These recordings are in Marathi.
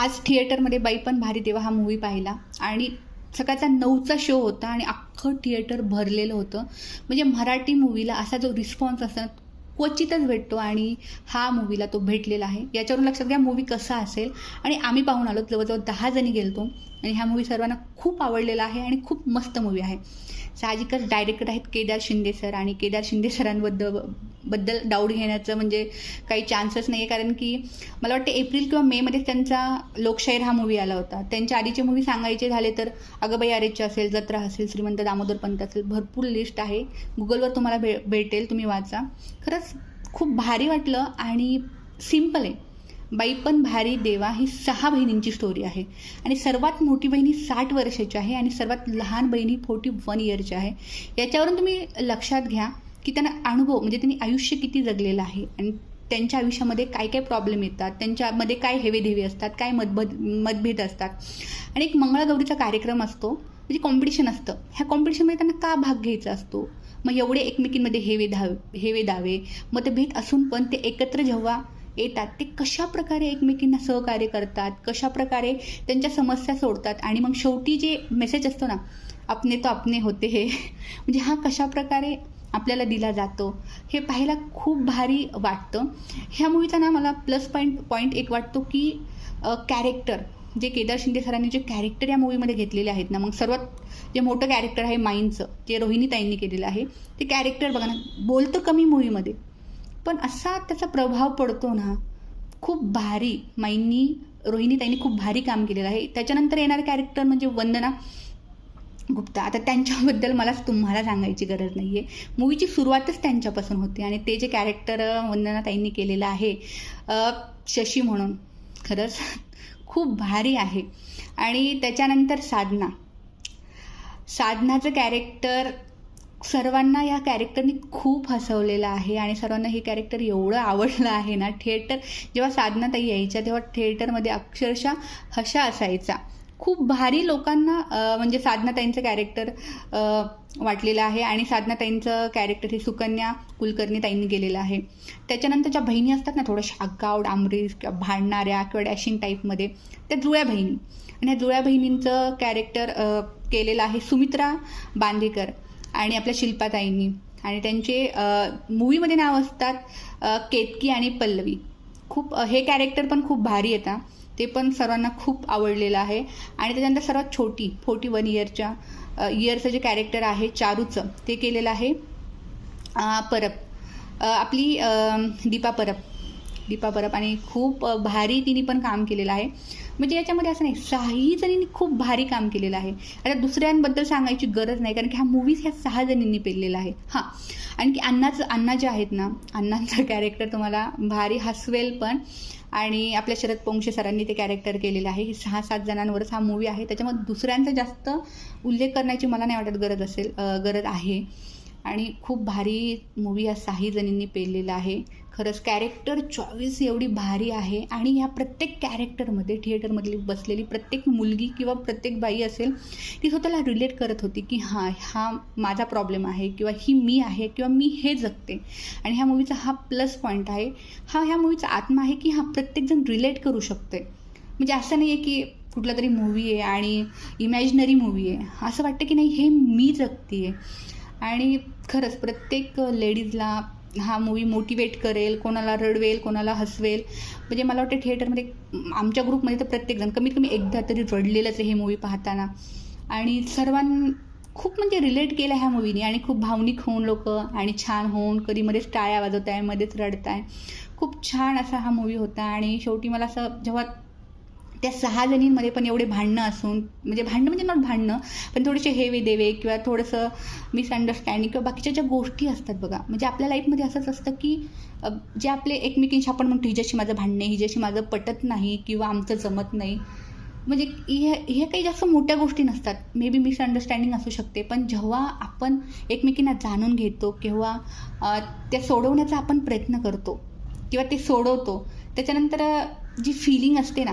आज थिएटरमध्ये बाई पण भारी देवा हा मूवी पाहिला आणि सकाळचा 9चा शो होता आणि अख्खं थिएटर भरलेलं होतं. म्हणजे मराठी मूवीला असा जो रिस्पॉन्स असतो ना, क्वचितच भेटतो आणि हा मूवीला तो भेटलेला आहे. याच्यावरून लक्षात घ्या मूवी कसा असेल. आणि आम्ही पाहून आलो, जवळजवळ 10 जणी गेलतो आणि हा मूवी सर्वांना खूप आवडलेला आहे आणि खूप मस्त मूवी आहे. साहजिकच डायरेक्टर आहेत केदार शिंदे सर आणि केदार शिंदे सरांबद्दल डाऊट घेण्याचं म्हणजे काही चान्सच नाही आहे, कारण की मला वाटतं एप्रिल किंवा मेमध्ये त्यांचा लोकशाहीर हा मूवी आला होता. त्यांच्या आधीचे मूवी सांगायचे झाले तर अगबाई अरेच्चा असेल, जत्रा असेल, श्रीमंत दामोदर पंत असेल, भरपूर लिस्ट आहे. गुगलवर तुम्हाला भेटेल, तुम्ही वाचा. खरंच खूप भारी वाटलं आणि सिम्पल आहे. बाई पण भारी देवा ही 6 बहिणींची स्टोरी आहे आणि सर्वात मोठी बहिणी 60 वर्षाची आहे आणि सर्वात लहान बहिणी 41 इयरची आहे. याच्यावरून तुम्ही लक्षात घ्या की त्यांना अनुभव म्हणजे त्यांनी आयुष्य किती जगलेलं आहे आणि त्यांच्या आयुष्यामध्ये काय काय प्रॉब्लेम येतात, त्यांच्यामध्ये काय हेवेदेवे असतात, काय मतभेद असतात. आणि एक मंगळागौरीचा कार्यक्रम असतो, म्हणजे कॉम्पिटिशन असतं. ह्या कॉम्पिटिशनमध्ये त्यांना का भाग घ्यायचा असतो, मग एवढे एकमेकींमध्ये हेवे दावे मतभेद असून पण ते एकत्र जेव्हा येतात ते कशा प्रकारे एकमेकींना सहकार्य करतात, कशा प्रकारे त्यांच्या समस्या सोडतात आणि मग शेवटी जे मेसेज असतो ना, अपने तो अपने होते हे, म्हणजे हा कशा प्रकारे आपल्याला दिला जातो हे पाहायला खूप भारी वाटतं. ह्या मूवीचा ना मला प्लस पॉईंट एक वाटतो की कॅरेक्टर जे केदार शिंदे सरांनी जे कॅरेक्टर या मूवीमध्ये घेतलेले आहेत ना, मग सर्वात जे मोठं कॅरेक्टर आहे माईंचं, जे रोहिणीताईंनी केलेलं आहे, ते कॅरेक्टर बघा ना, बोलतं कमी मूवीमध्ये पण असा त्याचा प्रभाव पडतो ना, खूप भारी. रोहिणीताईंनी खूप भारी काम केलेलं आहे. त्याच्यानंतर येणारं कॅरेक्टर म्हणजे वंदना गुप्ता. आता त्यांच्याबद्दल मला तुम्हाला सांगायची गरज नाही आहे. मूवीची सुरुवातच त्यांच्यापासून होते आणि ते जे कॅरेक्टर वंदनाताईंनी केलेलं आहे शशी म्हणून, खरंच खूप भारी आहे. आणि त्याच्यानंतर साधनाचं कॅरेक्टर सर्वांना या कॅरेक्टरनी खूप हसवलेलं आहे आणि सर्वांना हे कॅरेक्टर एवढं आवडलं आहे ना. जेव्हा साधनाताई यायच्या तेव्हा थिएटरमध्ये अक्षरशः हशा असायचा. खूप भारी लोकांना म्हणजे साधनाताईंचं कॅरेक्टर वाटलेलं आहे आणि साधनाताईंचं कॅरेक्टर हे सुकन्या कुलकर्णी ताईंनी केलेलं आहे. त्याच्यानंतर ज्या बहिणी असतात ना, थोड्याशा आगाऊ डांबरीस किंवा भांडणाऱ्या किंवा डॅशिंग टाईपमध्ये, त्या जुळ्या बहिणी. आणि ह्या जुळ्या बहिणींचं कॅरेक्टर केलेलं आहे सुमित्रा बांदेकर आणि आपल्या शिल्पाताईंनी. आणि त्यांचे मूवीमध्ये नाव असतात केतकी आणि पल्लवी. खूप हे कॅरेक्टर पण खूप भारी येतात, ते पण सर्वांना खूप आवडलेलं आहे. आणि त्याच्यानंतर सर्वात छोटी 41 इयरचं जे कॅरेक्टर आहे चारूचं, ते केलेलं आहे आपली दीपा परब आणि खूप भारी तिने पण काम केलेलं आहे. म्हणजे याच्यामध्ये असं नाही, 6 जणींनी खूप भारी काम केलेलं आहे. आता दुसऱ्यांबद्दल सांगायची गरज नाही, कारण की हा मूवीज ह्या 6 जणींनी पेललेला आहे. हां, आणखी अण्णा जे आहेत ना, अण्णांचं कॅरेक्टर तुम्हाला भारी हसवेल पण. आणि आपल्या शरद पोंक्षे सरांनी ते कॅरेक्टर केलेलं आहे. हे 6-7 जणांवरच हा मूवी आहे, त्याच्यामध्ये दुसऱ्यांचा जास्त उल्लेख करण्याची मला नाही वाटत गरज आहे. आणि खूप भारी मूवी या 6 जणींनी पेललेला आहे. खरंच कॅरेक्टर चॉईस एवढी भारी आहे आणि ह्या प्रत्येक कॅरेक्टरमध्ये थिएटरमधली बसलेली प्रत्येक मुलगी किंवा प्रत्येक बाई असेल, ती स्वतःला रिलेट करत होती की हा माझा प्रॉब्लेम आहे किंवा ही मी आहे किंवा मी हे जगते. आणि ह्या मूवीचा हा प्लस पॉईंट आहे. ह्या मूवीचा आत्मा आहे की प्रत्येकजण रिलेट करू शकते. म्हणजे असं नाही आहे की कुठला तरी मूवी आहे आणि इमॅजिनरी मूवी आहे, असं वाटतं की नाही हे मी जगते आहे. आणि खरंच प्रत्येक लेडीजला हा मूवी मोटिवेट करेल, कोणाला रडवेल, कोणाला हसवेल. म्हणजे मला वाटतं थिएटरमध्ये आमच्या ग्रुपमध्ये तर प्रत्येकजण कमीत कमी एकदा तरी रडलेलंच आहे हे मूवी पाहताना. आणि खूप म्हणजे रिलेट केलं ह्या मूवीने आणि खूप भावनिक होऊन लोक आणि छान होऊन कधी मध्येच टाळ्या वाजवत आहे, मध्येच रडत आहे. खूप छान असा हा मूवी होता. आणि शेवटी मला असं जेव्हा त्या 6 जणींमध्ये पण एवढे भांडणं असून, म्हणजे नॉट भांडणं पण थोडेसे हेवे देवे किंवा थोडंसं मिसअंडरस्टँडिंग किंवा बाकीच्या ज्या गोष्टी असतात बघा, म्हणजे आपल्या लाईफमध्ये असंच असतं की जे आपले एकमेकींशी आपण म्हणतो हिच्याशी माझं भांडणे, हिच्याशी माझं पटत नाही किंवा आमचं जमत नाही, म्हणजे हे काही जास्त मोठ्या गोष्टी नसतात. मे बी मिसअंडरस्टँडिंग असू शकते, पण जेव्हा आपण एकमेकींना जाणून घेतो किंवा त्या सोडवण्याचा आपण प्रयत्न करतो किंवा ते सोडवतो, त्याच्यानंतर जी फिलिंग असते ना,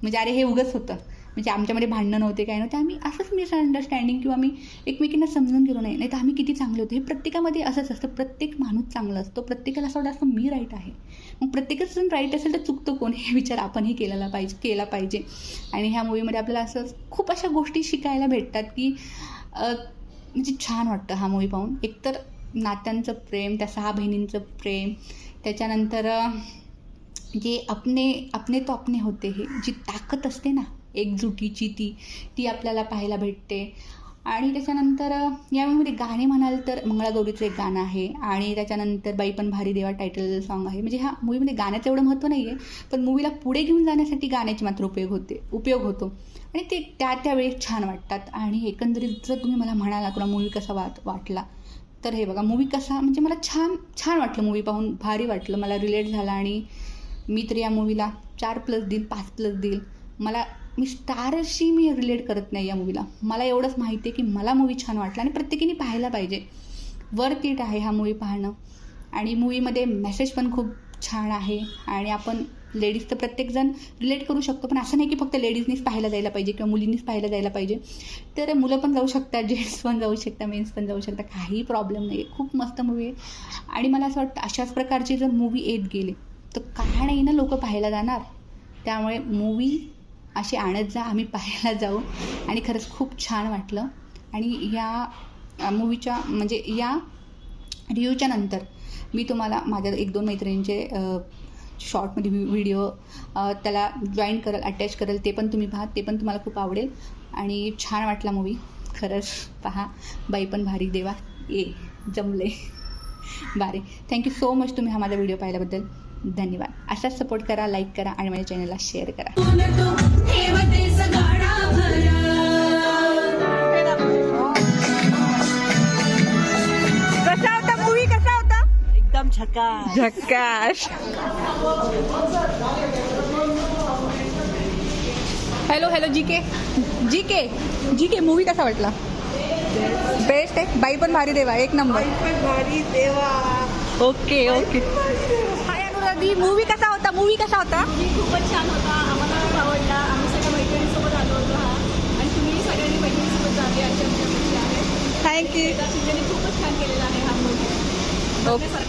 म्हणजे अरे हे उगच होतं, म्हणजे आमच्यामध्ये भांडणं नव्हते, काय नव्हते, आम्ही असंच मिसअंडरस्टँडिंग किंवा आम्ही एकमेकींना समजून गेलो नाही तर आम्ही किती चांगले होतो. हे प्रत्येकामध्ये असंच असतं, प्रत्येक माणूस चांगला असतो, प्रत्येकाला असं वाटतं असतं मी राईट आहे. मग प्रत्येकच जण राईट असेल तर चुकतो कोण, हे विचार आपणही केला पाहिजे. आणि ह्या मूवीमध्ये आपल्याला असं खूप अशा गोष्टी शिकायला भेटतात की म्हणजे छान वाटतं हा मूवी पाहून. एकतर नात्यांचं प्रेम, त्या 6 बहिणींचं प्रेम, त्याच्यानंतर जे अपने तो अपने होते, हे जी ताकद असते ना एकजुटीची ती आपल्याला पाहायला भेटते. आणि त्याच्यानंतर या मूवीमध्ये गाणे म्हणाल तर मंगळागौरीचं एक गाणं आहे आणि त्याच्यानंतर बाई पण भारी देवा टायटल सॉन्ग आहे. म्हणजे ह्या मूवीमध्ये गाण्याचं एवढं महत्त्व नाही आहे, पण मूवीला पुढे घेऊन जाण्यासाठी गाण्याची मात्र उपयोग होतो आणि ते त्यावेळेस छान वाटतात. आणि एकंदरीत जर तुम्ही मला म्हणाला तुला मूवी कसा वाटला तर हे बघा, मूवी कसा म्हणजे मला छान वाटलं, मूवी पाहून भारी वाटलं, मला रिलेट झाला. आणि मी तर या मूवीला 4+ देईल, 5+ देईल. मी स्टारशी रिलेट करत नाही या मूवीला. मला एवढंच माहिती आहे की मला मूवी छान वाटला आणि प्रत्येकीने पाहायला पाहिजे. वर्थ इट आहे हा मूवी पाहणं. आणि मूवीमध्ये मेसेज पण खूप छान आहे आणि आपण लेडीज तर प्रत्येकजण रिलेट करू शकतो, पण असं नाही की फक्त लेडीजनीच पाहायला जायला पाहिजे किंवा मुलींनीच पाहायला जायला पाहिजे. तर मुलं पण जाऊ शकतात, जेंट्स पण जाऊ शकतात, मेन्स पण जाऊ शकतात, काही प्रॉब्लेम नाही आहे. खूप मस्त मूवी आहे. आणि मला असं वाटतं अशाच प्रकारचे जर मूवी येत गेले तर का नाही ना लोक पाहायला जाणार. त्यामुळे मूवी अशी आणत जा, आम्ही पाहायला जाऊ. आणि खरंच खूप छान वाटलं. आणि या मूवीच्या म्हणजे या रिव्ह्यूच्या नंतर मी तुम्हाला माझ्या 1-2 मैत्रिणींचे शॉर्टमध्ये व्हिडिओ त्याला जॉईन करेल, अटॅच करेल, ते पण तुम्ही पहा, ते पण तुम्हाला खूप आवडेल. आणि छान वाटला मूवी, खरंच पहा. बाई पण भारी देवा जमले बारे. थँक्यू सो मच तुम्ही हा माझा व्हिडिओ पाहिल्याबद्दल. धन्यवाद. असाच सपोर्ट करा, लाईक करा आणि माझ्या चॅनलला शेअर करा. कसा होता मूवी, कसा होता? एकदम झकास. हॅलो जीके मूवी कसा वाटला? बेस्ट आहे. बाई पण भारी देवा, एक नंबर. भारी देवा. ओके. हाय अनुराधी, मूवी कसा होता? खूपच छान होता, आम्हाला खूप आवडला. आम्ही सगळ्या मैत्रिणींसोबत आलो होतो आणि तुम्ही सगळ्यांनी मैत्रिणींसोबत जाते अशी आमची अपेक्षा आहे. थँक्यू. खूपच छान केलेला आहे हा मूवी.